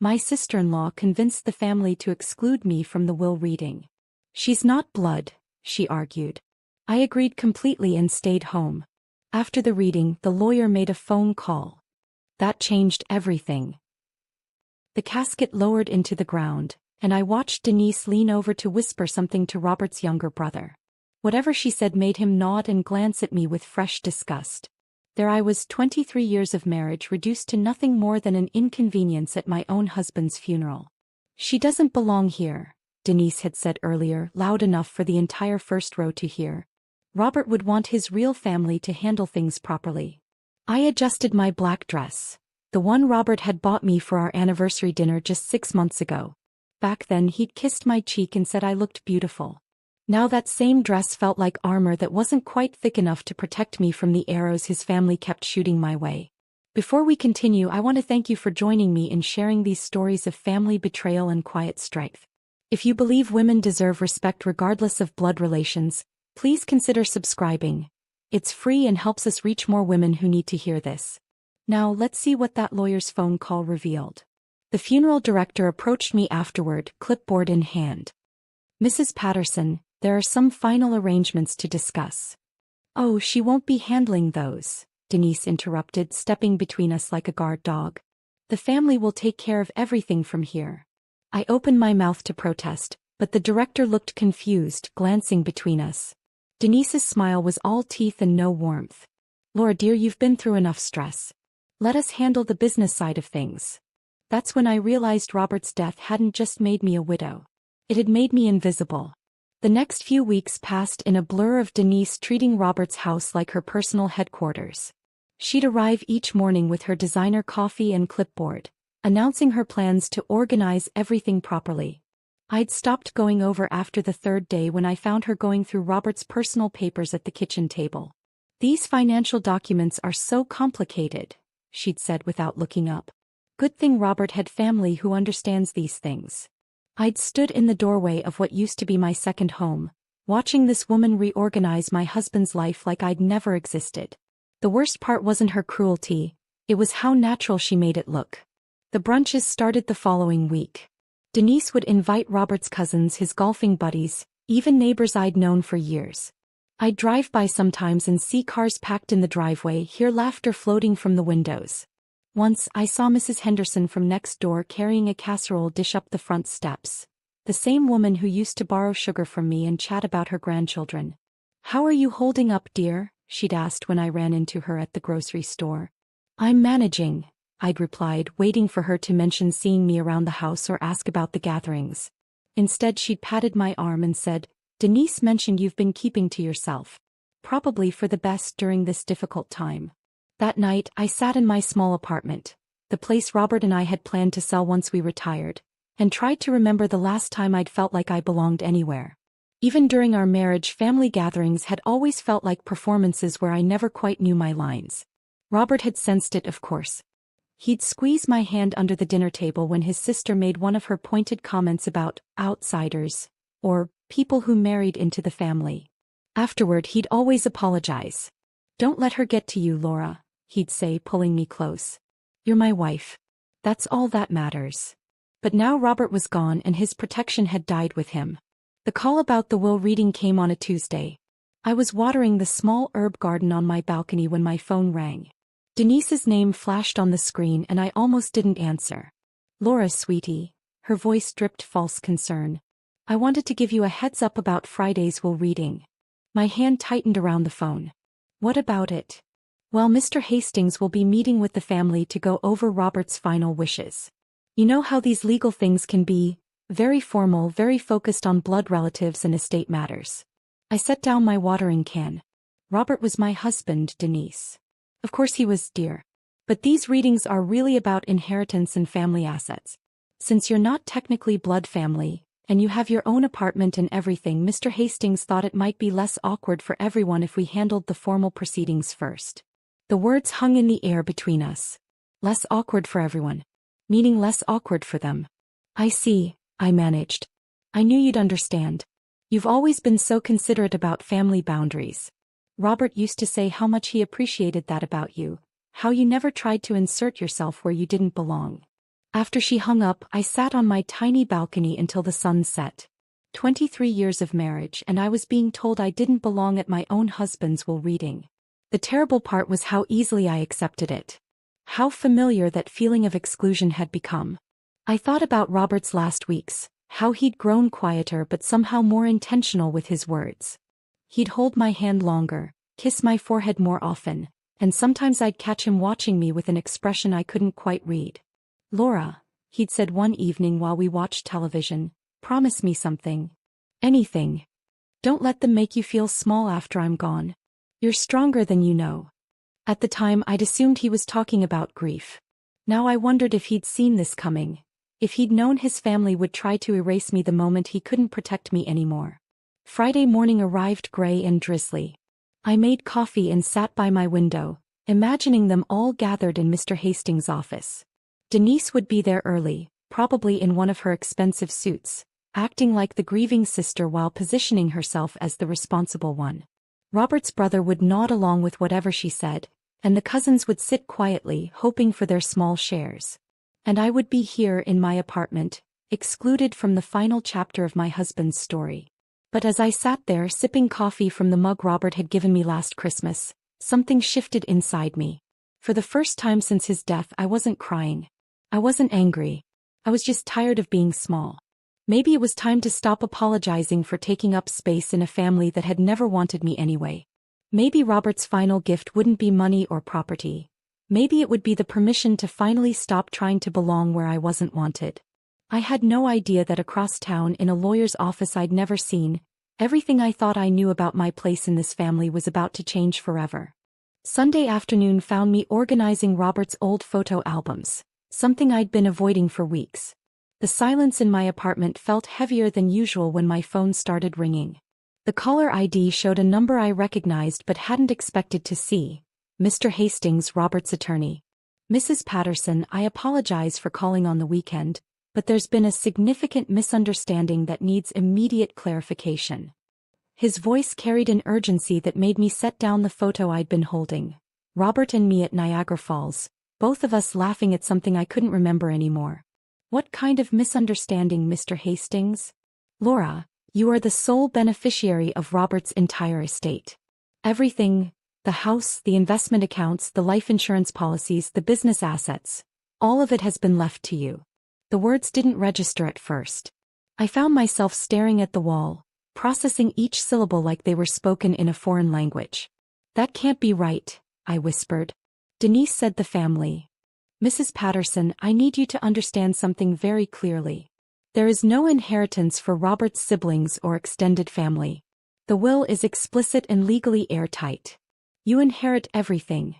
My sister-in-law convinced the family to exclude me from the will reading. She's not blood, she argued. I agreed completely and stayed home. After the reading, the lawyer made a phone call. That changed everything. The casket lowered into the ground, and I watched Denise lean over to whisper something to Robert's younger brother. Whatever she said made him nod and glance at me with fresh disgust. There I was, 23 years of marriage reduced to nothing more than an inconvenience at my own husband's funeral. She doesn't belong here, Denise had said earlier, loud enough for the entire first row to hear. Robert would want his real family to handle things properly. I adjusted my black dress, the one Robert had bought me for our anniversary dinner just 6 months ago. Back then he'd kissed my cheek and said I looked beautiful. Now that same dress felt like armor that wasn't quite thick enough to protect me from the arrows his family kept shooting my way. Before we continue, I want to thank you for joining me in sharing these stories of family betrayal and quiet strength. If you believe women deserve respect regardless of blood relations, please consider subscribing. It's free and helps us reach more women who need to hear this. Now let's see what that lawyer's phone call revealed. The funeral director approached me afterward, clipboard in hand. Mrs. Patterson, there are some final arrangements to discuss. Oh, she won't be handling those, Denise interrupted, stepping between us like a guard dog. The family will take care of everything from here. I opened my mouth to protest, but the director looked confused, glancing between us. Denise's smile was all teeth and no warmth. Laura dear, you've been through enough stress. Let us handle the business side of things. That's when I realized Robert's death hadn't just made me a widow. It had made me invisible. The next few weeks passed in a blur of Denise treating Robert's house like her personal headquarters. She'd arrive each morning with her designer coffee and clipboard, announcing her plans to organize everything properly. I'd stopped going over after the third day when I found her going through Robert's personal papers at the kitchen table. These financial documents are so complicated, she'd said without looking up. Good thing Robert had family who understands these things. I'd stood in the doorway of what used to be my second home, watching this woman reorganize my husband's life like I'd never existed. The worst part wasn't her cruelty, it was how natural she made it look. The brunches started the following week. Denise would invite Robert's cousins, his golfing buddies, even neighbors I'd known for years. I'd drive by sometimes and see cars packed in the driveway, hear laughter floating from the windows. Once, I saw Mrs. Henderson from next door carrying a casserole dish up the front steps. The same woman who used to borrow sugar from me and chat about her grandchildren. "How are you holding up, dear?" she'd asked when I ran into her at the grocery store. "I'm managing," I'd replied, waiting for her to mention seeing me around the house or ask about the gatherings. Instead, she'd patted my arm and said, "Denise mentioned you've been keeping to yourself. Probably for the best during this difficult time." That night, I sat in my small apartment, the place Robert and I had planned to sell once we retired, and tried to remember the last time I'd felt like I belonged anywhere. Even during our marriage, family gatherings had always felt like performances where I never quite knew my lines. Robert had sensed it, of course. He'd squeeze my hand under the dinner table when his sister made one of her pointed comments about outsiders, or people who married into the family. Afterward, he'd always apologize. "Don't let her get to you, Laura," he'd say, pulling me close. "You're my wife. That's all that matters." But now Robert was gone and his protection had died with him. The call about the will reading came on a Tuesday. I was watering the small herb garden on my balcony when my phone rang. Denise's name flashed on the screen and I almost didn't answer. "Laura, sweetie," her voice dripped false concern. "I wanted to give you a heads up about Friday's will reading." My hand tightened around the phone. "What about it?" "Well, Mr. Hastings will be meeting with the family to go over Robert's final wishes. You know how these legal things can be, very formal, very focused on blood relatives and estate matters." I set down my watering can. "Robert was my husband, Denise. Of course he was, dear. But these readings are really about inheritance and family assets. Since you're not technically blood family, and you have your own apartment and everything, Mr. Hastings thought it might be less awkward for everyone if we handled the formal proceedings first." The words hung in the air between us. Less awkward for everyone. Meaning less awkward for them. "I see," I managed. "I knew you'd understand. You've always been so considerate about family boundaries. Robert used to say how much he appreciated that about you, how you never tried to insert yourself where you didn't belong." After she hung up, I sat on my tiny balcony until the sun set. 23 years of marriage, and I was being told I didn't belong at my own husband's will reading. The terrible part was how easily I accepted it. How familiar that feeling of exclusion had become. I thought about Robert's last weeks, how he'd grown quieter but somehow more intentional with his words. He'd hold my hand longer, kiss my forehead more often, and sometimes I'd catch him watching me with an expression I couldn't quite read. "Laura," he'd said one evening while we watched television, "promise me something. Anything. Don't let them make you feel small after I'm gone. You're stronger than you know." At the time I'd assumed he was talking about grief. Now I wondered if he'd seen this coming. If he'd known his family would try to erase me the moment he couldn't protect me anymore. Friday morning arrived gray and drizzly. I made coffee and sat by my window, imagining them all gathered in Mr. Hastings' office. Denise would be there early, probably in one of her expensive suits, acting like the grieving sister while positioning herself as the responsible one. Robert's brother would nod along with whatever she said, and the cousins would sit quietly hoping for their small shares. And I would be here in my apartment, excluded from the final chapter of my husband's story. But as I sat there sipping coffee from the mug Robert had given me last Christmas, something shifted inside me. For the first time since his death, I wasn't crying. I wasn't angry. I was just tired of being small. Maybe it was time to stop apologizing for taking up space in a family that had never wanted me anyway. Maybe Robert's final gift wouldn't be money or property. Maybe it would be the permission to finally stop trying to belong where I wasn't wanted. I had no idea that across town in a lawyer's office I'd never seen, everything I thought I knew about my place in this family was about to change forever. Sunday afternoon found me organizing Robert's old photo albums, something I'd been avoiding for weeks. The silence in my apartment felt heavier than usual when my phone started ringing. The caller ID showed a number I recognized but hadn't expected to see. Mr. Hastings, Robert's attorney. "Mrs. Patterson, I apologize for calling on the weekend, but there's been a significant misunderstanding that needs immediate clarification." His voice carried an urgency that made me set down the photo I'd been holding. Robert and me at Niagara Falls, both of us laughing at something I couldn't remember anymore. "What kind of misunderstanding, Mr. Hastings?" "Laura, you are the sole beneficiary of Robert's entire estate. Everything, the house, the investment accounts, the life insurance policies, the business assets, all of it has been left to you." The words didn't register at first. I found myself staring at the wall, processing each syllable like they were spoken in a foreign language. "That can't be right," I whispered. "Denise said the family." "Mrs. Patterson, I need you to understand something very clearly. There is no inheritance for Robert's siblings or extended family. The will is explicit and legally airtight. You inherit everything."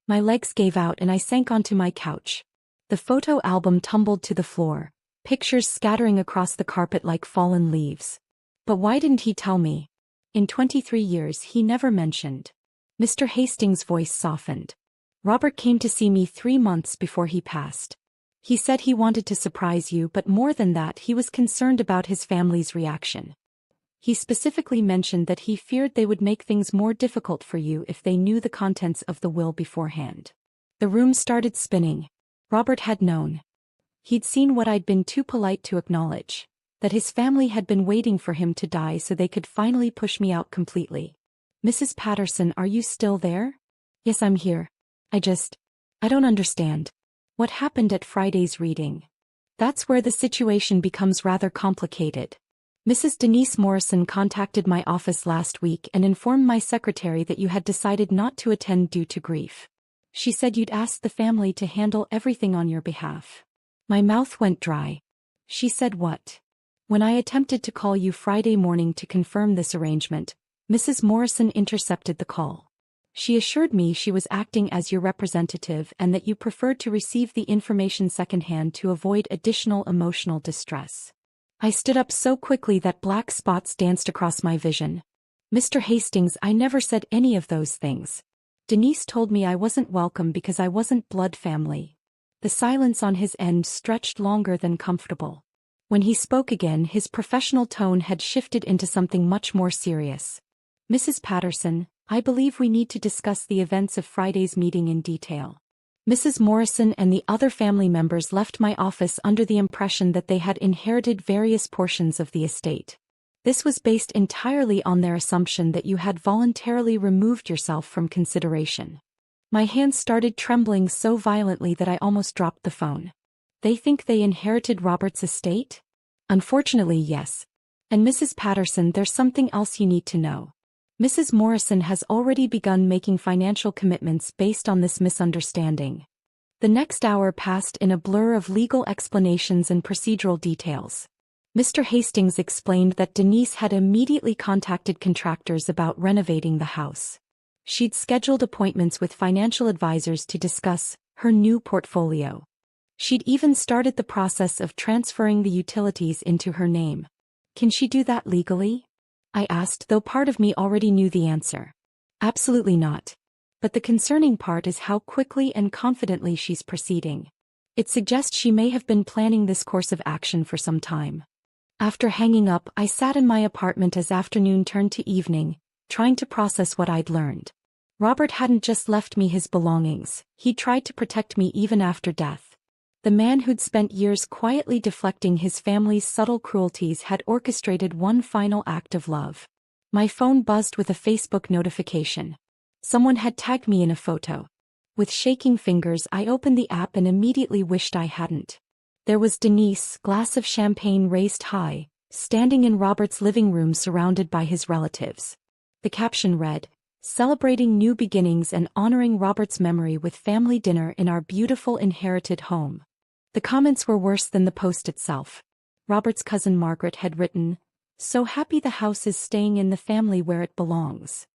My legs gave out and I sank onto my couch. The photo album tumbled to the floor, pictures scattering across the carpet like fallen leaves. But why didn't he tell me? In 23 years he never mentioned. Mr. Hastings' voice softened. "Robert came to see me 3 months before he passed. He said he wanted to surprise you, but more than that, he was concerned about his family's reaction. He specifically mentioned that he feared they would make things more difficult for you if they knew the contents of the will beforehand." The room started spinning. Robert had known. He'd seen what I'd been too polite to acknowledge, that his family had been waiting for him to die so they could finally push me out completely. "Mrs. Patterson, are you still there?" "Yes, I'm here. I don't understand. What happened at Friday's reading?" "That's where the situation becomes rather complicated. Mrs. Denise Morrison contacted my office last week and informed my secretary that you had decided not to attend due to grief. She said you'd asked the family to handle everything on your behalf." My mouth went dry. "She said what?" "When I attempted to call you Friday morning to confirm this arrangement, Mrs. Morrison intercepted the call. She assured me she was acting as your representative and that you preferred to receive the information secondhand to avoid additional emotional distress." I stood up so quickly that black spots danced across my vision. "Mr. Hastings, I never said any of those things. Denise told me I wasn't welcome because I wasn't blood family." The silence on his end stretched longer than comfortable. When he spoke again, his professional tone had shifted into something much more serious. "Mrs. Patterson, I believe we need to discuss the events of Friday's meeting in detail. Mrs. Morrison and the other family members left my office under the impression that they had inherited various portions of the estate. This was based entirely on their assumption that you had voluntarily removed yourself from consideration. My hands started trembling so violently that I almost dropped the phone. They think they inherited Robert's estate? Unfortunately, yes. And Mrs. Patterson, there's something else you need to know. Mrs. Morrison has already begun making financial commitments based on this misunderstanding. The next hour passed in a blur of legal explanations and procedural details. Mr. Hastings explained that Denise had immediately contacted contractors about renovating the house. She'd scheduled appointments with financial advisors to discuss her new portfolio. She'd even started the process of transferring the utilities into her name. Can she do that legally? I asked, though part of me already knew the answer. Absolutely not. But the concerning part is how quickly and confidently she's proceeding. It suggests she may have been planning this course of action for some time. After hanging up, I sat in my apartment as afternoon turned to evening, trying to process what I'd learned. Robert hadn't just left me his belongings, he tried to protect me even after death. The man who'd spent years quietly deflecting his family's subtle cruelties had orchestrated one final act of love. My phone buzzed with a Facebook notification. Someone had tagged me in a photo. With shaking fingers, I opened the app and immediately wished I hadn't. There was Denise, glass of champagne raised high, standing in Robert's living room surrounded by his relatives. The caption read, "Celebrating new beginnings and honoring Robert's memory with family dinner in our beautiful inherited home." The comments were worse than the post itself. Robert's cousin Margaret had written, "So happy the house is staying in the family where it belongs."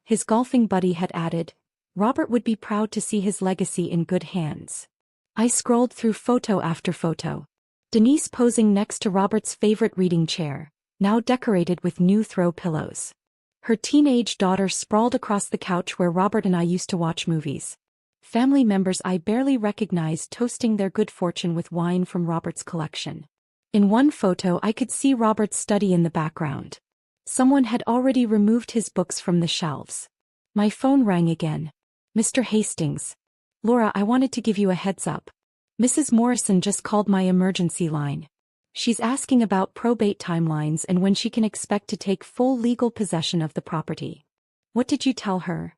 His golfing buddy had added, "Robert would be proud to see his legacy in good hands." I scrolled through photo after photo. Denise posing next to Robert's favorite reading chair, now decorated with new throw pillows. Her teenage daughter sprawled across the couch where Robert and I used to watch movies. Family members I barely recognized toasting their good fortune with wine from Robert's collection. In one photo I could see Robert's study in the background. Someone had already removed his books from the shelves. My phone rang again. "Mr. Hastings. Laura, I wanted to give you a heads up. Mrs. Morrison just called my emergency line. She's asking about probate timelines and when she can expect to take full legal possession of the property." "What did you tell her?"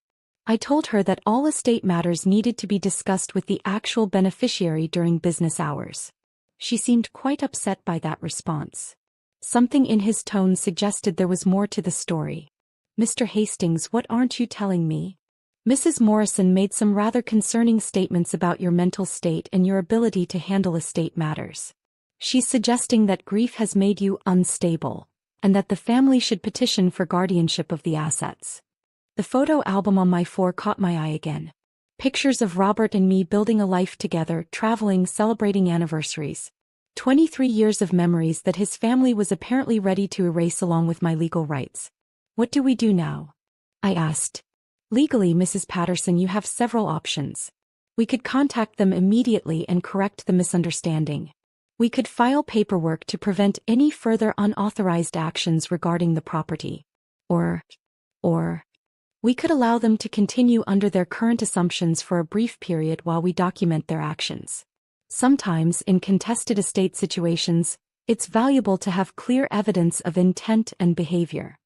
"I told her that all estate matters needed to be discussed with the actual beneficiary during business hours." She seemed quite upset by that response. Something in his tone suggested there was more to the story. "Mr. Hastings, what aren't you telling me? Mrs. Morrison made some rather concerning statements about your mental state and your ability to handle estate matters. She's suggesting that grief has made you unstable, and that the family should petition for guardianship of the assets." The photo album on my floor caught my eye again. Pictures of Robert and me building a life together, traveling, celebrating anniversaries. 23 years of memories that his family was apparently ready to erase along with my legal rights. "What do we do now?" I asked. "Legally, Mrs. Patterson, you have several options. We could contact them immediately and correct the misunderstanding. We could file paperwork to prevent any further unauthorized actions regarding the property. Or, we could allow them to continue under their current assumptions for a brief period while we document their actions. Sometimes, in contested estate situations, it's valuable to have clear evidence of intent and behavior."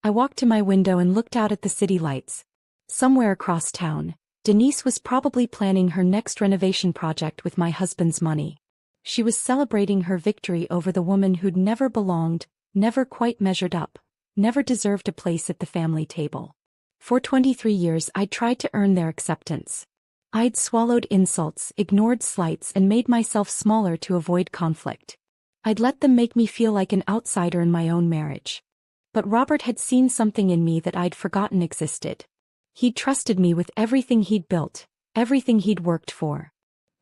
I walked to my window and looked out at the city lights. Somewhere across town, Denise was probably planning her next renovation project with my husband's money. She was celebrating her victory over the woman who'd never belonged, never quite measured up, never deserved a place at the family table. For 23 years I'd tried to earn their acceptance. I'd swallowed insults, ignored slights, and made myself smaller to avoid conflict. I'd let them make me feel like an outsider in my own marriage. But Robert had seen something in me that I'd forgotten existed. He'd trusted me with everything he'd built, everything he'd worked for.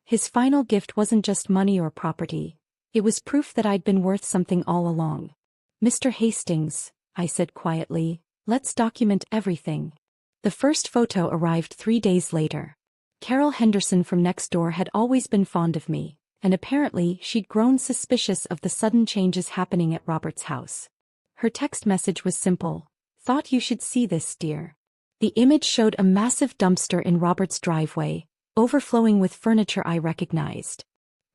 His final gift wasn't just money or property. It was proof that I'd been worth something all along. "Mr. Hastings," I said quietly, "let's document everything." The first photo arrived 3 days later. Carol Henderson from next door had always been fond of me, and apparently she'd grown suspicious of the sudden changes happening at Robert's house. Her text message was simple: "Thought you should see this, dear." The image showed a massive dumpster in Robert's driveway, overflowing with furniture I recognized.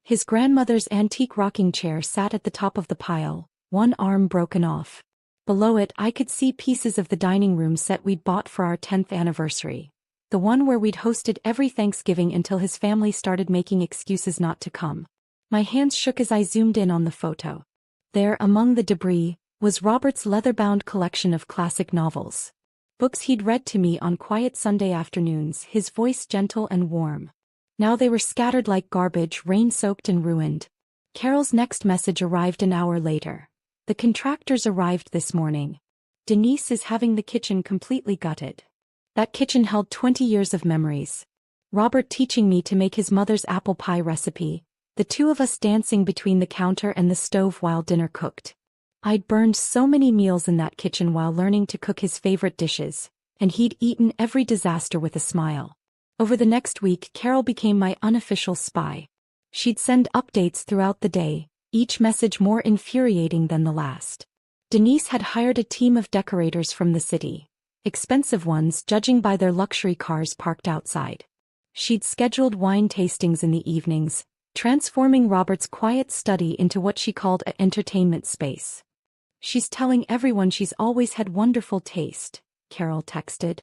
His grandmother's antique rocking chair sat at the top of the pile, one arm broken off. Below it I could see pieces of the dining room set we'd bought for our 10th anniversary. The one where we'd hosted every Thanksgiving until his family started making excuses not to come. My hands shook as I zoomed in on the photo. There, among the debris, was Robert's leather-bound collection of classic novels. Books he'd read to me on quiet Sunday afternoons, his voice gentle and warm. Now they were scattered like garbage, rain-soaked and ruined. Carol's next message arrived an hour later. The contractors arrived this morning. Denise is having the kitchen completely gutted. That kitchen held 20 years of memories. Robert teaching me to make his mother's apple pie recipe, the two of us dancing between the counter and the stove while dinner cooked. I'd burned so many meals in that kitchen while learning to cook his favorite dishes, and he'd eaten every disaster with a smile. Over the next week, Carol became my unofficial spy. She'd send updates throughout the day, each message more infuriating than the last. Denise had hired a team of decorators from the city, expensive ones judging by their luxury cars parked outside. She'd scheduled wine tastings in the evenings, transforming Robert's quiet study into what she called an entertainment space. She's telling everyone she's always had wonderful taste, Carol texted.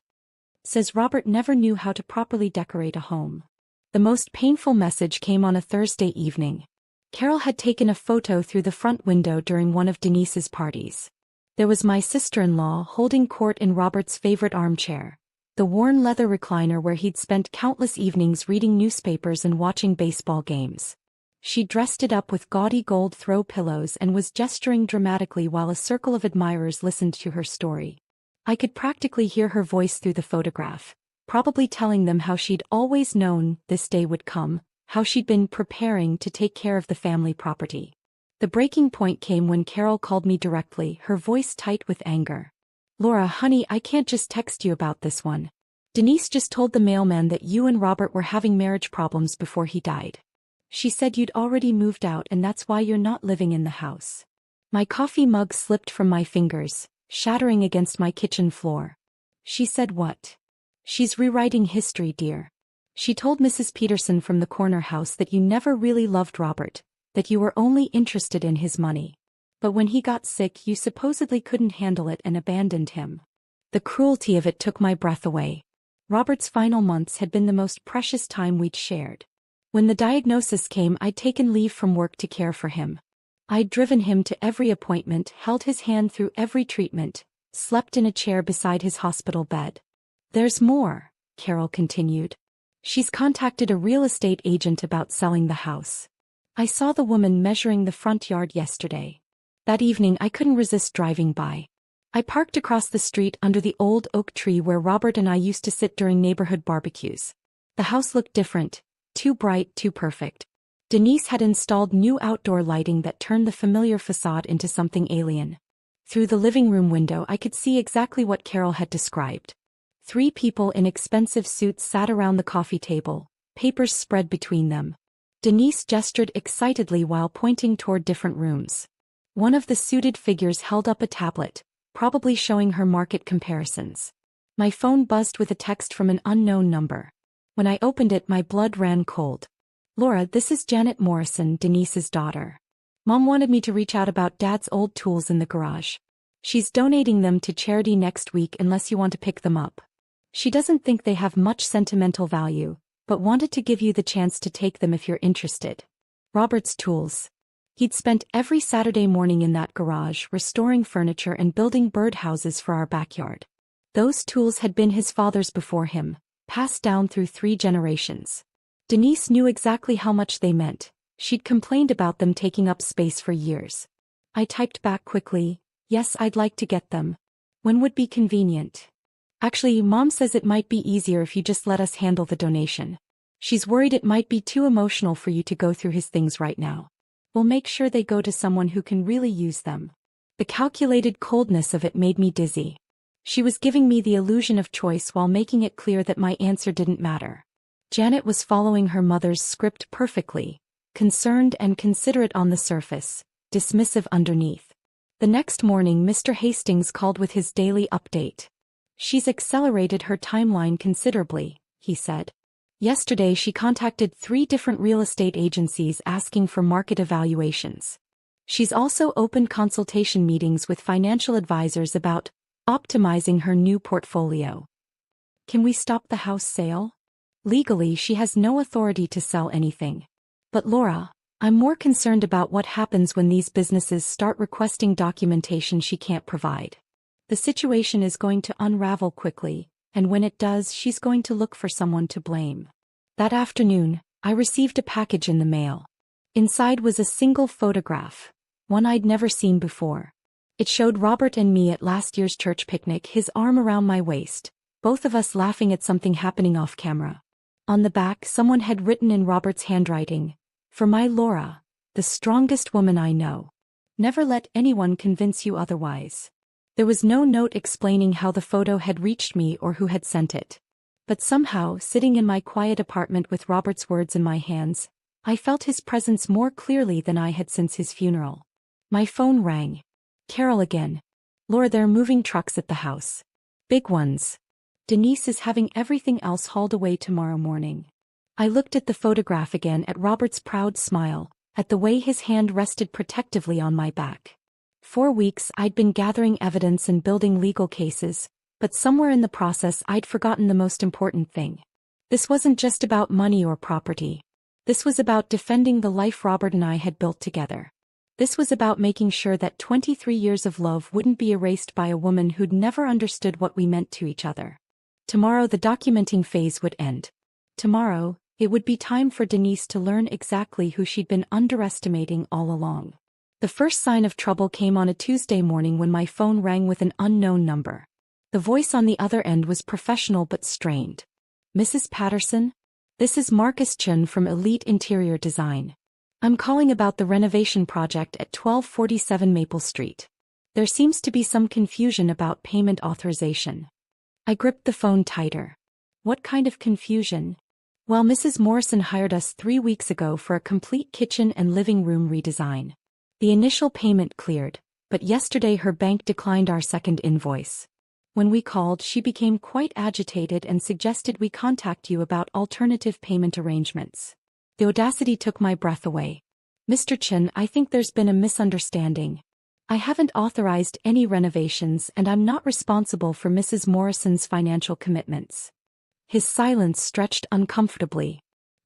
Says Robert never knew how to properly decorate a home. The most painful message came on a Thursday evening. Carol had taken a photo through the front window during one of Denise's parties. There was my sister-in-law holding court in Robert's favorite armchair, the worn leather recliner where he'd spent countless evenings reading newspapers and watching baseball games. She dressed it up with gaudy gold throw pillows and was gesturing dramatically while a circle of admirers listened to her story. I could practically hear her voice through the photograph, probably telling them how she'd always known this day would come, how she'd been preparing to take care of the family property. The breaking point came when Carol called me directly, her voice tight with anger. Laura, honey, I can't just text you about this one. Denise just told the mailman that you and Robert were having marriage problems before he died. She said you'd already moved out and that's why you're not living in the house. My coffee mug slipped from my fingers, shattering against my kitchen floor. She said what? She's rewriting history, dear. She told Mrs. Peterson from the corner house that you never really loved Robert, that you were only interested in his money. But when he got sick you supposedly couldn't handle it and abandoned him. The cruelty of it took my breath away. Robert's final months had been the most precious time we'd shared. When the diagnosis came, I'd taken leave from work to care for him. I'd driven him to every appointment, held his hand through every treatment, slept in a chair beside his hospital bed. There's more, Carol continued. She's contacted a real estate agent about selling the house. I saw the woman measuring the front yard yesterday. That evening I couldn't resist driving by. I parked across the street under the old oak tree where Robert and I used to sit during neighborhood barbecues. The house looked different. Too bright, too perfect. Denise had installed new outdoor lighting that turned the familiar facade into something alien. Through the living room window I could see exactly what Carol had described. 3 people in expensive suits sat around the coffee table, papers spread between them. Denise gestured excitedly while pointing toward different rooms. One of the suited figures held up a tablet, probably showing her market comparisons. My phone buzzed with a text from an unknown number. When I opened it, my blood ran cold. Laura, this is Janet Morrison, Denise's daughter. Mom wanted me to reach out about Dad's old tools in the garage. She's donating them to charity next week unless you want to pick them up. She doesn't think they have much sentimental value, but wanted to give you the chance to take them if you're interested. Robert's tools. He'd spent every Saturday morning in that garage restoring furniture and building birdhouses for our backyard. Those tools had been his father's before him, passed down through 3 generations. Denise knew exactly how much they meant. She'd complained about them taking up space for years. I typed back quickly, yes, I'd like to get them. When would be convenient? Actually, Mom says it might be easier if you just let us handle the donation. She's worried it might be too emotional for you to go through his things right now. We'll make sure they go to someone who can really use them. The calculated coldness of it made me dizzy. She was giving me the illusion of choice while making it clear that my answer didn't matter. Janet was following her mother's script perfectly, concerned and considerate on the surface, dismissive underneath. The next morning Mr. Hastings called with his daily update. She's accelerated her timeline considerably, he said. Yesterday she contacted 3 different real estate agencies asking for market evaluations. She's also opened consultation meetings with financial advisors about optimizing her new portfolio. Can we stop the house sale? Legally, she has no authority to sell anything. But Laura, I'm more concerned about what happens when these businesses start requesting documentation she can't provide. The situation is going to unravel quickly, and when it does, she's going to look for someone to blame. That afternoon, I received a package in the mail. Inside was a single photograph, one I'd never seen before. It showed Robert and me at last year's church picnic, his arm around my waist, both of us laughing at something happening off camera. On the back, someone had written in Robert's handwriting, "For my Laura, the strongest woman I know. Never let anyone convince you otherwise." There was no note explaining how the photo had reached me or who had sent it. But somehow, sitting in my quiet apartment with Robert's words in my hands, I felt his presence more clearly than I had since his funeral. My phone rang. Carol again. "Laura, there are moving trucks at the house. Big ones. Denise is having everything else hauled away tomorrow morning." I looked at the photograph again, at Robert's proud smile, at the way his hand rested protectively on my back. 4 weeks I'd been gathering evidence and building legal cases, but somewhere in the process I'd forgotten the most important thing. This wasn't just about money or property. This was about defending the life Robert and I had built together. This was about making sure that 23 years of love wouldn't be erased by a woman who'd never understood what we meant to each other. Tomorrow the documenting phase would end. Tomorrow, it would be time for Denise to learn exactly who she'd been underestimating all along. The first sign of trouble came on a Tuesday morning when my phone rang with an unknown number. The voice on the other end was professional but strained. "Mrs. Patterson? This is Marcus Chun from Elite Interior Design. I'm calling about the renovation project at 1247 Maple Street. There seems to be some confusion about payment authorization." I gripped the phone tighter. What kind of confusion? Well, Mrs. Morrison hired us 3 weeks ago for a complete kitchen and living room redesign. The initial payment cleared, but yesterday her bank declined our second invoice. When we called, she became quite agitated and suggested we contact you about alternative payment arrangements. The audacity took my breath away. "Mr. Chin, I think there's been a misunderstanding. I haven't authorized any renovations and I'm not responsible for Mrs. Morrison's financial commitments." His silence stretched uncomfortably.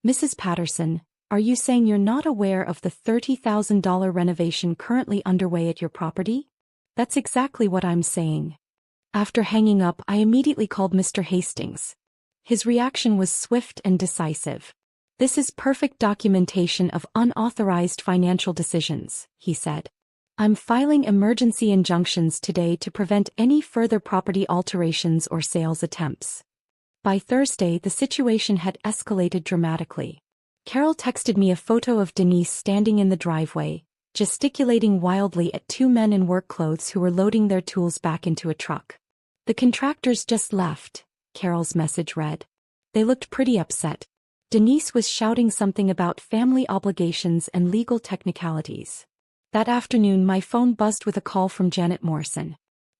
"Mrs. Patterson, are you saying you're not aware of the $30,000 renovation currently underway at your property?" "That's exactly what I'm saying." After hanging up, I immediately called Mr. Hastings. His reaction was swift and decisive. "This is perfect documentation of unauthorized financial decisions," he said. "I'm filing emergency injunctions today to prevent any further property alterations or sales attempts." By Thursday, the situation had escalated dramatically. Carol texted me a photo of Denise standing in the driveway, gesticulating wildly at 2 men in work clothes who were loading their tools back into a truck. "The contractors just left," Carol's message read. "They looked pretty upset." Denise was shouting something about family obligations and legal technicalities. That afternoon my phone buzzed with a call from Janet Morrison.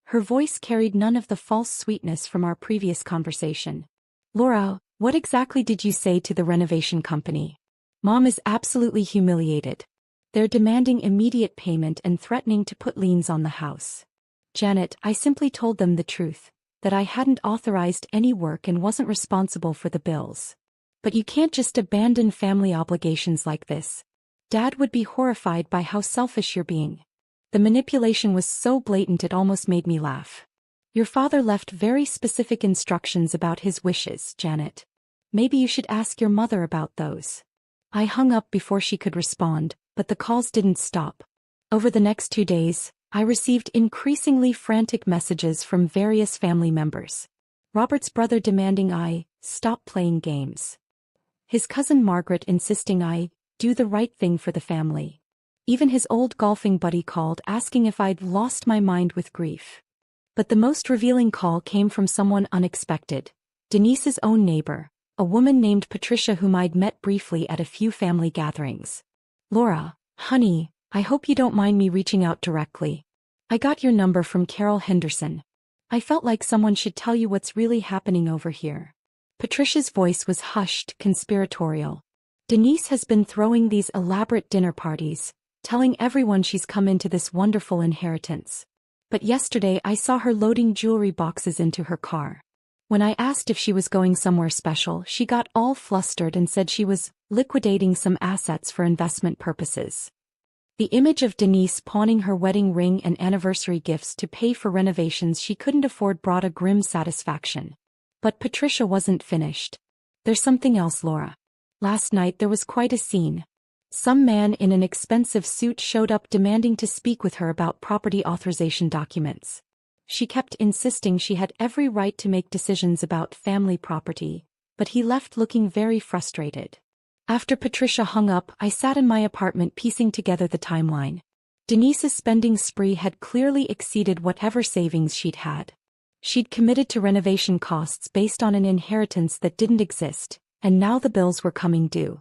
Her voice carried none of the false sweetness from our previous conversation. "Laura, what exactly did you say to the renovation company?" "Mom is absolutely humiliated. They're demanding immediate payment and threatening to put liens on the house." "Janet, I simply told them the truth, that I hadn't authorized any work and wasn't responsible for the bills. But you can't just abandon family obligations like this. Dad would be horrified by how selfish you're being." The manipulation was so blatant it almost made me laugh. "Your father left very specific instructions about his wishes, Janet. Maybe you should ask your mother about those." I hung up before she could respond, but the calls didn't stop. Over the next 2 days, I received increasingly frantic messages from various family members. Robert's brother demanding I stop playing games. His cousin Margaret insisting I do the right thing for the family. Even his old golfing buddy called asking if I'd lost my mind with grief. But the most revealing call came from someone unexpected, Denise's own neighbor, a woman named Patricia whom I'd met briefly at a few family gatherings. "Laura, honey, I hope you don't mind me reaching out directly. I got your number from Carol Henderson. I felt like someone should tell you what's really happening over here." Patricia's voice was hushed, conspiratorial. Denise has been throwing these elaborate dinner parties, telling everyone she's come into this wonderful inheritance. But yesterday I saw her loading jewelry boxes into her car. When I asked if she was going somewhere special, she got all flustered and said she was liquidating some assets for investment purposes. The image of Denise pawning her wedding ring and anniversary gifts to pay for renovations she couldn't afford brought a grim satisfaction. But Patricia wasn't finished. There's something else, Laura. Last night there was quite a scene. Some man in an expensive suit showed up demanding to speak with her about property authorization documents. She kept insisting she had every right to make decisions about family property, but he left looking very frustrated. After Patricia hung up, I sat in my apartment piecing together the timeline. Denise's spending spree had clearly exceeded whatever savings she'd had. She'd committed to renovation costs based on an inheritance that didn't exist, and now the bills were coming due.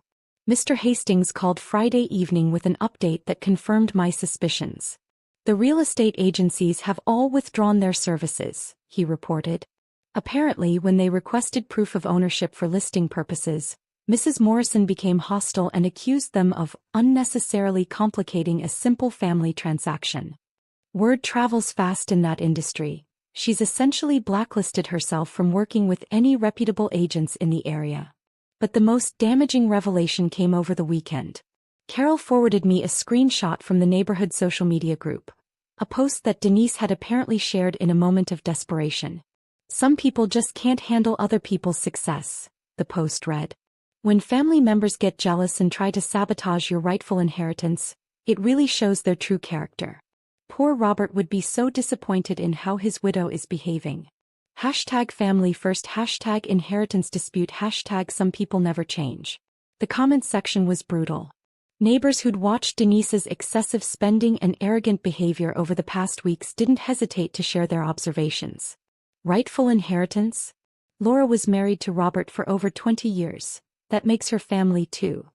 Mr. Hastings called Friday evening with an update that confirmed my suspicions. The real estate agencies have all withdrawn their services, he reported. Apparently, when they requested proof of ownership for listing purposes, Mrs. Morrison became hostile and accused them of unnecessarily complicating a simple family transaction. Word travels fast in that industry. She's essentially blacklisted herself from working with any reputable agents in the area. But the most damaging revelation came over the weekend. Carol forwarded me a screenshot from the neighborhood social media group, a post that Denise had apparently shared in a moment of desperation. Some people just can't handle other people's success, the post read. When family members get jealous and try to sabotage your rightful inheritance, it really shows their true character. Poor Robert would be so disappointed in how his widow is behaving. #family first #inheritance dispute #some people never change. The comments section was brutal. Neighbors who'd watched Denise's excessive spending and arrogant behavior over the past weeks didn't hesitate to share their observations. Rightful inheritance? Laura was married to Robert for over 20 years. That makes her family too.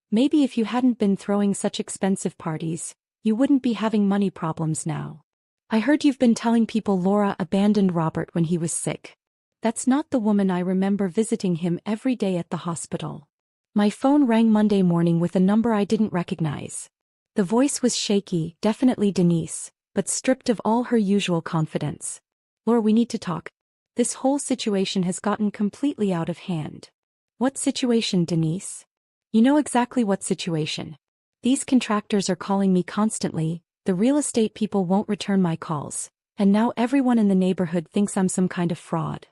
Maybe if you hadn't been throwing such expensive parties, you wouldn't be having money problems now. I heard you've been telling people Laura abandoned Robert when he was sick. That's not the woman. I remember visiting him every day at the hospital. My phone rang Monday morning with a number I didn't recognize. The voice was shaky, definitely Denise, but stripped of all her usual confidence. Laura, we need to talk. This whole situation has gotten completely out of hand. What situation, Denise? You know exactly what situation. These contractors are calling me constantly, the real estate people won't return my calls, and now everyone in the neighborhood thinks I'm some kind of fraud.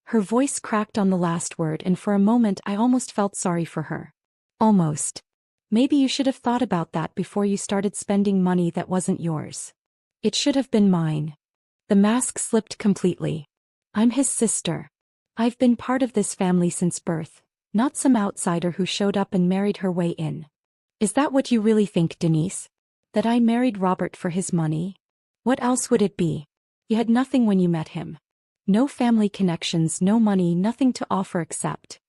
Her voice cracked on the last word, and for a moment I almost felt sorry for her. Almost. Maybe you should have thought about that before you started spending money that wasn't yours. It should have been mine. The mask slipped completely. I'm his sister. I've been part of this family since birth, not some outsider who showed up and married her way in. Is that what you really think, Denise? That I married Robert for his money? What else would it be? You had nothing when you met him. No family connections, no money, nothing to offer except.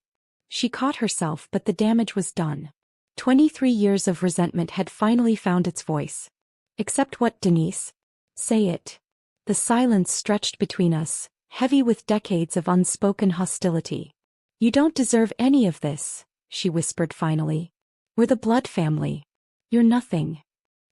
She caught herself, but the damage was done. 23 years of resentment had finally found its voice. Except what, Denise? Say it. The silence stretched between us, heavy with decades of unspoken hostility. You don't deserve any of this, she whispered finally. We're the blood family. You're nothing.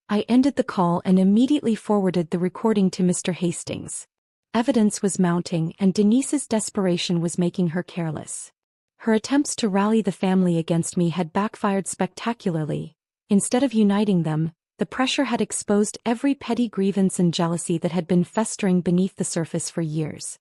I ended the call and immediately forwarded the recording to Mr. Hastings. Evidence was mounting, and Denise's desperation was making her careless. Her attempts to rally the family against me had backfired spectacularly. Instead of uniting them, the pressure had exposed every petty grievance and jealousy that had been festering beneath the surface for years.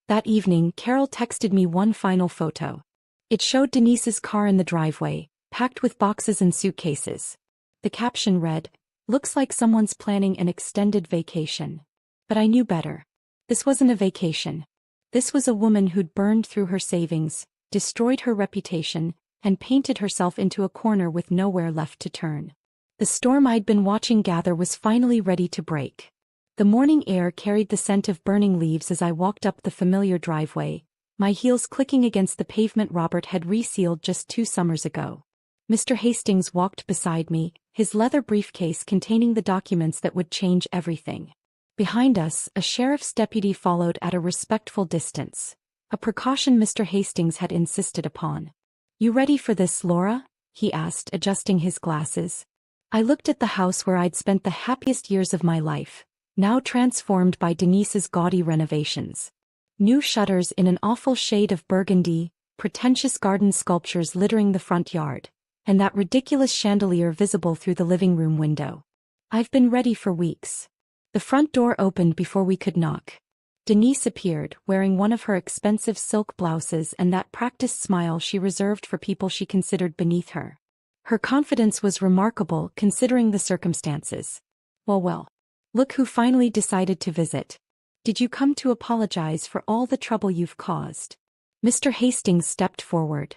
That evening, Carol texted me one final photo. It showed Denise's car in the driveway, packed with boxes and suitcases. The caption read, "Looks like someone's planning an extended vacation." But I knew better. This wasn't a vacation. This was a woman who'd burned through her savings, destroyed her reputation, and painted herself into a corner with nowhere left to turn. The storm I'd been watching gather was finally ready to break. The morning air carried the scent of burning leaves as I walked up the familiar driveway, my heels clicking against the pavement Robert had resealed just 2 summers ago. Mr. Hastings walked beside me, his leather briefcase containing the documents that would change everything. Behind us, a sheriff's deputy followed at a respectful distance, a precaution Mr. Hastings had insisted upon. "You ready for this, Laura?" he asked, adjusting his glasses. I looked at the house where I'd spent the happiest years of my life, now transformed by Denise's gaudy renovations. New shutters in an awful shade of burgundy, pretentious garden sculptures littering the front yard, and that ridiculous chandelier visible through the living room window. I've been ready for weeks. The front door opened before we could knock. Denise appeared, wearing one of her expensive silk blouses and that practiced smile she reserved for people she considered beneath her. Her confidence was remarkable considering the circumstances. Well, look who finally decided to visit. Did you come to apologize for all the trouble you've caused? Mr. Hastings stepped forward.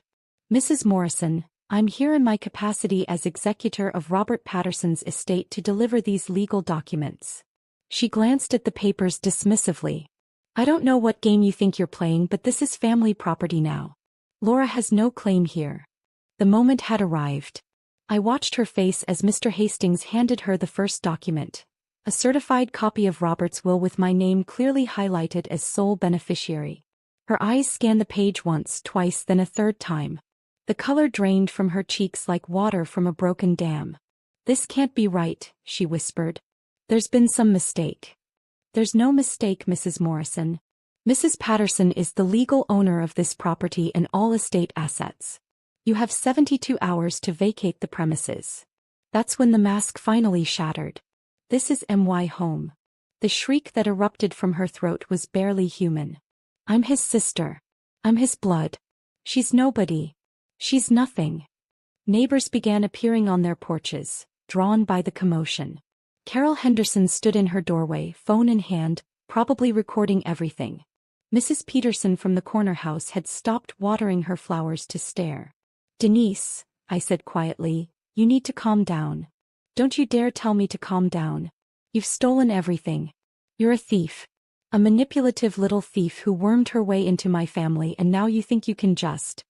"Mrs. Morrison, I'm here in my capacity as executor of Robert Patterson's estate to deliver these legal documents." She glanced at the papers dismissively. "I don't know what game you think you're playing, but this is family property now. Laura has no claim here." The moment had arrived. I watched her face as Mr. Hastings handed her the first document, a certified copy of Robert's will with my name clearly highlighted as sole beneficiary. Her eyes scanned the page once, twice, then a third time. The color drained from her cheeks like water from a broken dam. "This can't be right," she whispered. "There's been some mistake." "There's no mistake, Mrs. Morrison. Mrs. Patterson is the legal owner of this property and all estate assets. You have 72 hours to vacate the premises." That's when the mask finally shattered. "This is my home." The shriek that erupted from her throat was barely human. "I'm his sister. I'm his blood. She's nobody. She's nothing." Neighbors began appearing on their porches, drawn by the commotion. Carol Henderson stood in her doorway, phone in hand, probably recording everything. Mrs. Peterson from the corner house had stopped watering her flowers to stare. "Denise," I said quietly, "you need to calm down. Don't you dare tell me to calm down. You've stolen everything. You're a thief. A manipulative little thief who wormed her way into my family, and now you think you can just—"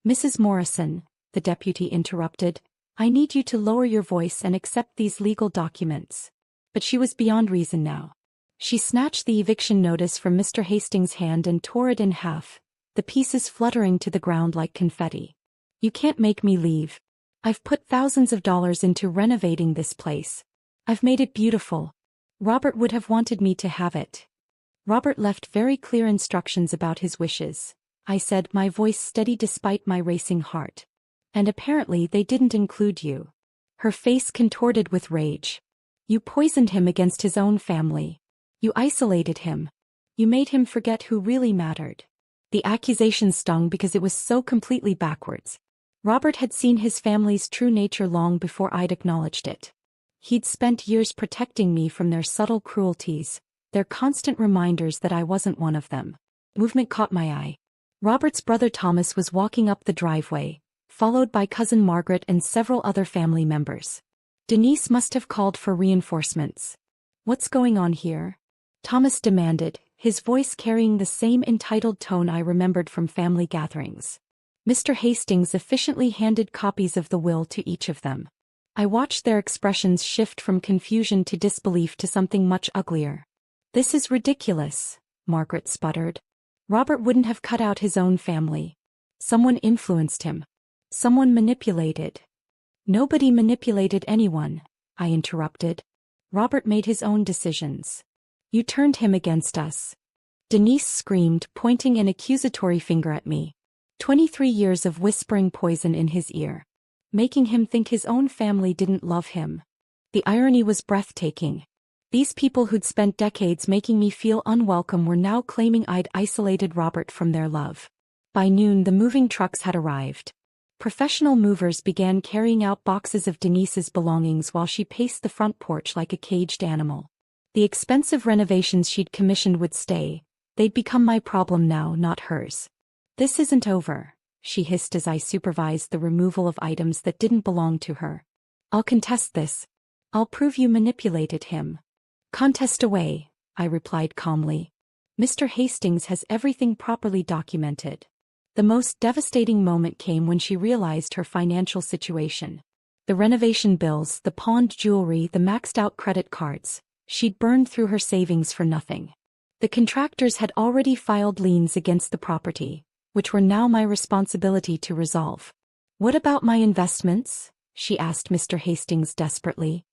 "Mrs. Morrison," the deputy interrupted, "I need you to lower your voice and accept these legal documents." But she was beyond reason now. She snatched the eviction notice from Mr. Hastings' hand and tore it in half, the pieces fluttering to the ground like confetti. "You can't make me leave. I've put thousands of dollars into renovating this place. I've made it beautiful. Robert would have wanted me to have it." "Robert left very clear instructions about his wishes," I said, my voice steady despite my racing heart. "And apparently they didn't include you." Her face contorted with rage. "You poisoned him against his own family. You isolated him. You made him forget who really mattered." The accusation stung because it was so completely backwards. Robert had seen his family's true nature long before I'd acknowledged it. He'd spent years protecting me from their subtle cruelties, their constant reminders that I wasn't one of them. Movement caught my eye. Robert's brother Thomas was walking up the driveway, followed by cousin Margaret and several other family members. Denise must have called for reinforcements. "What's going on here?" Thomas demanded, his voice carrying the same entitled tone I remembered from family gatherings. Mr. Hastings efficiently handed copies of the will to each of them. I watched their expressions shift from confusion to disbelief to something much uglier. "This is ridiculous," Margaret sputtered. "Robert wouldn't have cut out his own family. Someone influenced him. Someone manipulated." "Nobody manipulated anyone," I interrupted. "Robert made his own decisions. You turned him against us." Denise screamed, pointing an accusatory finger at me. 23 years of whispering poison in his ear. Making him think his own family didn't love him. The irony was breathtaking. These people who'd spent decades making me feel unwelcome were now claiming I'd isolated Robert from their love. By noon the moving trucks had arrived. Professional movers began carrying out boxes of Denise's belongings while she paced the front porch like a caged animal. The expensive renovations she'd commissioned would stay. They'd become my problem now, not hers. "This isn't over," she hissed as I supervised the removal of items that didn't belong to her. "I'll contest this. I'll prove you manipulated him." "Contest away," I replied calmly. "Mr. Hastings has everything properly documented." The most devastating moment came when she realized her financial situation. The renovation bills, the pawned jewelry, the maxed-out credit cards. She'd burned through her savings for nothing. The contractors had already filed liens against the property, which were now my responsibility to resolve. "What about my investments?" she asked Mr. Hastings desperately.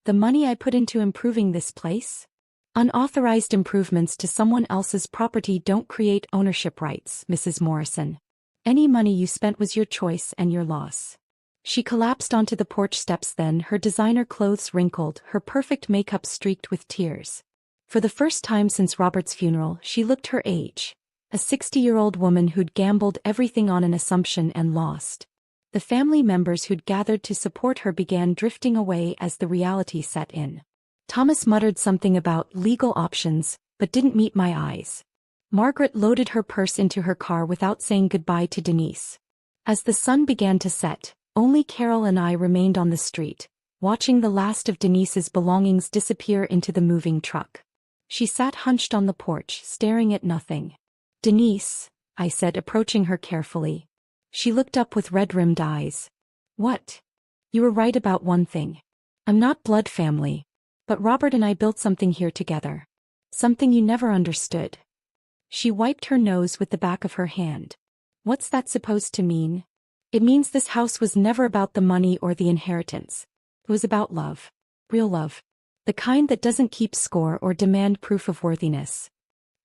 "The money I put into improving this place?" "Unauthorized improvements to someone else's property don't create ownership rights, Mrs. Morrison. Any money you spent was your choice and your loss." She collapsed onto the porch steps then, her designer clothes wrinkled, her perfect makeup streaked with tears. For the first time since Robert's funeral, she looked her age. A 60-year-old woman who'd gambled everything on an assumption and lost. The family members who'd gathered to support her began drifting away as the reality set in. Thomas muttered something about legal options, but didn't meet my eyes. Margaret loaded her purse into her car without saying goodbye to Denise. As the sun began to set, only Carol and I remained on the street, watching the last of Denise's belongings disappear into the moving truck. She sat hunched on the porch, staring at nothing. "Denise," I said, approaching her carefully. She looked up with red-rimmed eyes. "What?" "You were right about one thing. I'm not blood family. But Robert and I built something here together. Something you never understood." She wiped her nose with the back of her hand. "What's that supposed to mean?" "It means this house was never about the money or the inheritance. It was about love. Real love. The kind that doesn't keep score or demand proof of worthiness."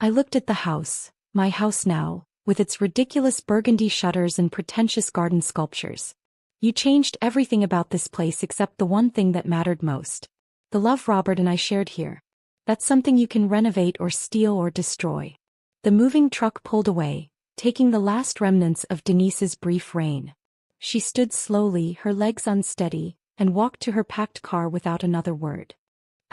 I looked at the house, my house now, with its ridiculous burgundy shutters and pretentious garden sculptures. "You changed everything about this place except the one thing that mattered most. The love Robert and I shared here. That's something you can renovate or steal or destroy." The moving truck pulled away, taking the last remnants of Denise's brief reign. She stood slowly, her legs unsteady, and walked to her packed car without another word.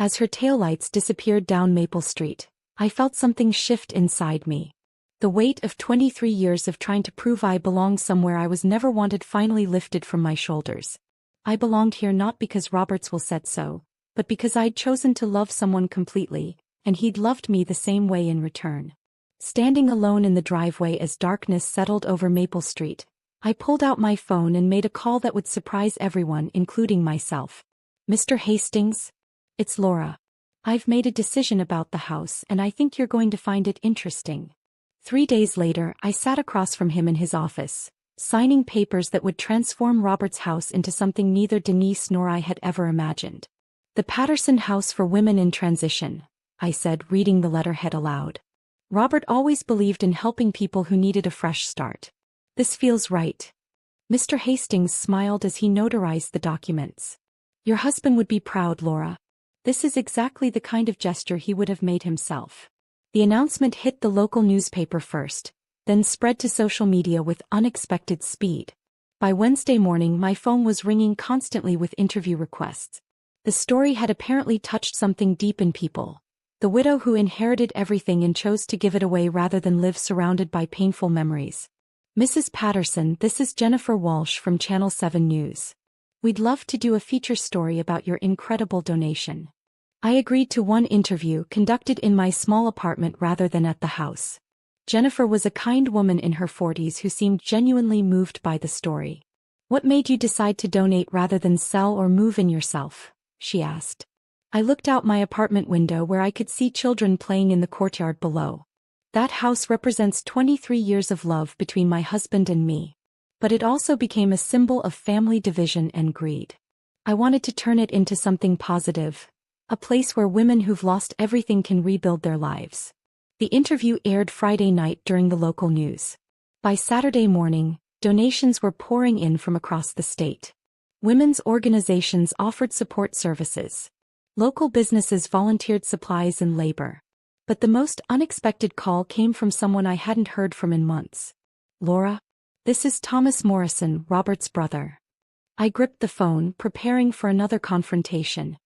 As her taillights disappeared down Maple Street, I felt something shift inside me. The weight of 23 years of trying to prove I belonged somewhere I was never wanted finally lifted from my shoulders. I belonged here not because Roberts will said so, but because I'd chosen to love someone completely, and he'd loved me the same way in return. Standing alone in the driveway as darkness settled over Maple Street, I pulled out my phone and made a call that would surprise everyone, including myself. "Mr. Hastings? It's Laura. I've made a decision about the house and I think you're going to find it interesting." 3 days later, I sat across from him in his office, signing papers that would transform Robert's house into something neither Denise nor I had ever imagined. "The Patterson House for Women in Transition," I said, reading the letterhead aloud. "Robert always believed in helping people who needed a fresh start. This feels right." Mr. Hastings smiled as he notarized the documents. "Your husband would be proud, Laura. This is exactly the kind of gesture he would have made himself." The announcement hit the local newspaper first, then spread to social media with unexpected speed. By Wednesday morning, my phone was ringing constantly with interview requests. The story had apparently touched something deep in people. The widow who inherited everything and chose to give it away rather than live surrounded by painful memories. "Mrs. Patterson, this is Jennifer Walsh from Channel 7 News. We'd love to do a feature story about your incredible donation." I agreed to one interview conducted in my small apartment rather than at the house. Jennifer was a kind woman in her 40s who seemed genuinely moved by the story. "What made you decide to donate rather than sell or move in yourself?" she asked. I looked out my apartment window where I could see children playing in the courtyard below. That house represents 23 years of love between my husband and me. But it also became a symbol of family division and greed. I wanted to turn it into something positive, a place where women who've lost everything can rebuild their lives. The interview aired Friday night during the local news. By Saturday morning, donations were pouring in from across the state. Women's organizations offered support services. Local businesses volunteered supplies and labor. But the most unexpected call came from someone I hadn't heard from in months. "Laura? This is Thomas Morrison, Robert's brother." I gripped the phone, preparing for another confrontation.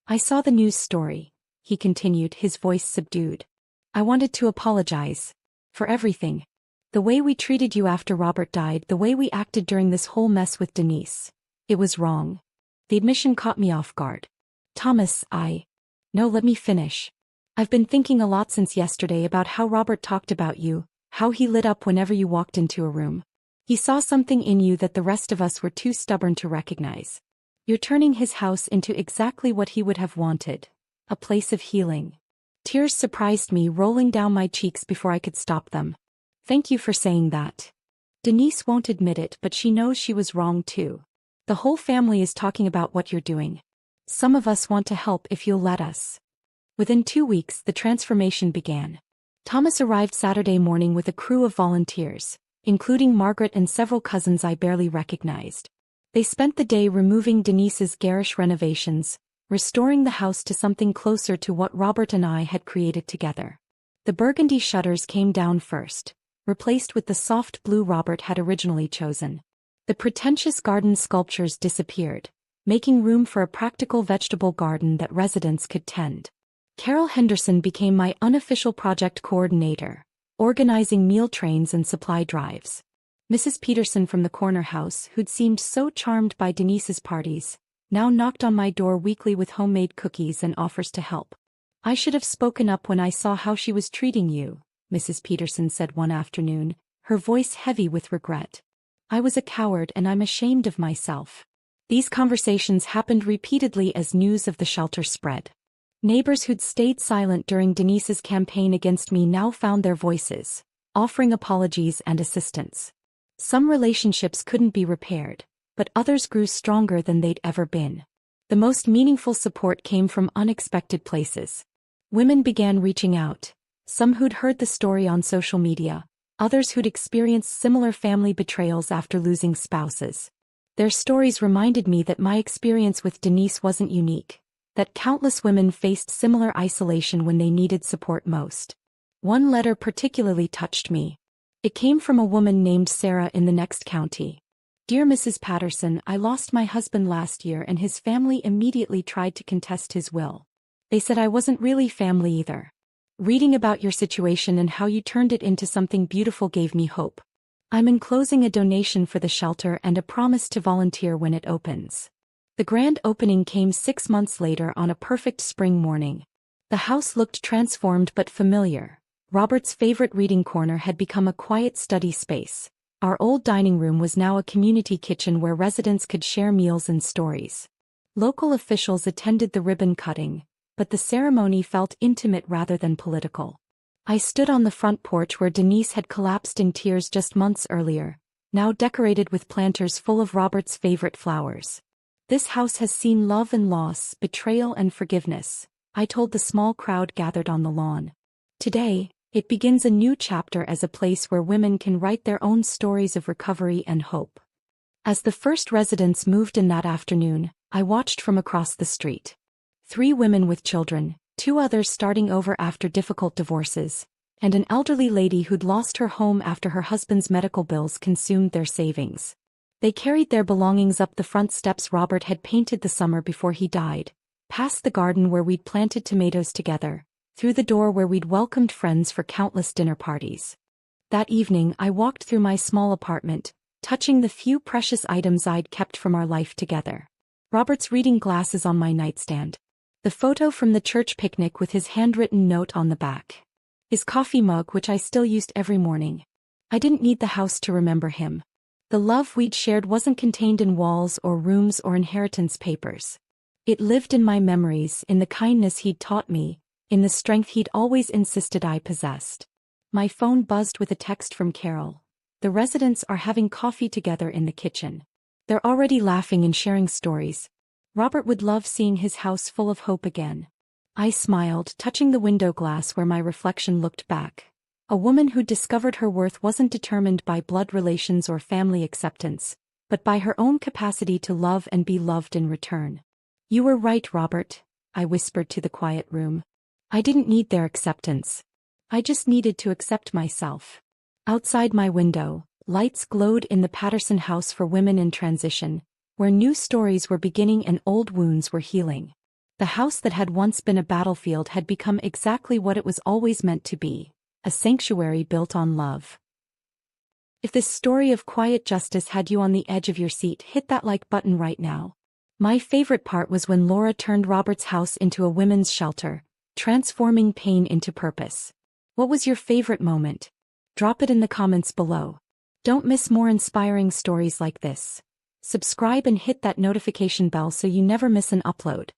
"I saw the news story," he continued, his voice subdued. "I wanted to apologize. For everything. The way we treated you after Robert died, the way we acted during this whole mess with Denise. It was wrong." The admission caught me off guard. "Thomas, No, let me finish. I've been thinking a lot since yesterday about how Robert talked about you, how he lit up whenever you walked into a room. He saw something in you that the rest of us were too stubborn to recognize. You're turning his house into exactly what he would have wanted, a place of healing." Tears surprised me, rolling down my cheeks before I could stop them. Thank you for saying that. Denise won't admit it, but she knows she was wrong too. The whole family is talking about what you're doing. Some of us want to help if you'll let us. Within 2 weeks, the transformation began. Thomas arrived Saturday morning with a crew of volunteers, including Margaret and several cousins I barely recognized. They spent the day removing Denise's garish renovations, restoring the house to something closer to what Robert and I had created together. The burgundy shutters came down first, replaced with the soft blue Robert had originally chosen. The pretentious garden sculptures disappeared, making room for a practical vegetable garden that residents could tend. Carol Henderson became my unofficial project coordinator, organizing meal trains and supply drives. Mrs. Peterson from the corner house, who'd seemed so charmed by Denise's parties, now knocked on my door weekly with homemade cookies and offers to help. I should have spoken up when I saw how she was treating you, Mrs. Peterson said one afternoon, her voice heavy with regret. I was a coward and I'm ashamed of myself. These conversations happened repeatedly as news of the shelter spread. Neighbors who'd stayed silent during Denise's campaign against me now found their voices, offering apologies and assistance. Some relationships couldn't be repaired, but others grew stronger than they'd ever been. The most meaningful support came from unexpected places. Women began reaching out, some who'd heard the story on social media, others who'd experienced similar family betrayals after losing spouses. Their stories reminded me that my experience with Denise wasn't unique, that countless women faced similar isolation when they needed support most. One letter particularly touched me. It came from a woman named Sarah in the next county. Dear Mrs. Patterson, I lost my husband last year and his family immediately tried to contest his will. They said I wasn't really family either. Reading about your situation and how you turned it into something beautiful gave me hope. I'm enclosing a donation for the shelter and a promise to volunteer when it opens. The grand opening came 6 months later on a perfect spring morning. The house looked transformed but familiar. Robert's favorite reading corner had become a quiet study space. Our old dining room was now a community kitchen where residents could share meals and stories. Local officials attended the ribbon cutting, but the ceremony felt intimate rather than political. I stood on the front porch where Denise had collapsed in tears just months earlier, now decorated with planters full of Robert's favorite flowers. This house has seen love and loss, betrayal and forgiveness, I told the small crowd gathered on the lawn. Today, it begins a new chapter as a place where women can write their own stories of recovery and hope. As the first residents moved in that afternoon, I watched from across the street. 3 women with children, 2 others starting over after difficult divorces, and an elderly lady who'd lost her home after her husband's medical bills consumed their savings. They carried their belongings up the front steps Robert had painted the summer before he died, past the garden where we'd planted tomatoes together, through the door where we'd welcomed friends for countless dinner parties. That evening I walked through my small apartment, touching the few precious items I'd kept from our life together. Robert's reading glasses on my nightstand. The photo from the church picnic with his handwritten note on the back. His coffee mug which I still used every morning. I didn't need the house to remember him. The love we'd shared wasn't contained in walls or rooms or inheritance papers. It lived in my memories, in the kindness he'd taught me, in the strength he'd always insisted I possessed. My phone buzzed with a text from Carol. The residents are having coffee together in the kitchen. They're already laughing and sharing stories. Robert would love seeing his house full of hope again. I smiled, touching the window glass where my reflection looked back. A woman who discovered her worth wasn't determined by blood relations or family acceptance, but by her own capacity to love and be loved in return. You were right, Robert, I whispered to the quiet room. I didn't need their acceptance. I just needed to accept myself. Outside my window, lights glowed in the Patterson house for women in transition, where new stories were beginning and old wounds were healing. The house that had once been a battlefield had become exactly what it was always meant to be. A sanctuary built on love. If this story of quiet justice had you on the edge of your seat, hit that like button right now. My favorite part was when Laura turned Robert's house into a women's shelter, transforming pain into purpose. What was your favorite moment? Drop it in the comments below. Don't miss more inspiring stories like this. Subscribe and hit that notification bell so you never miss an upload.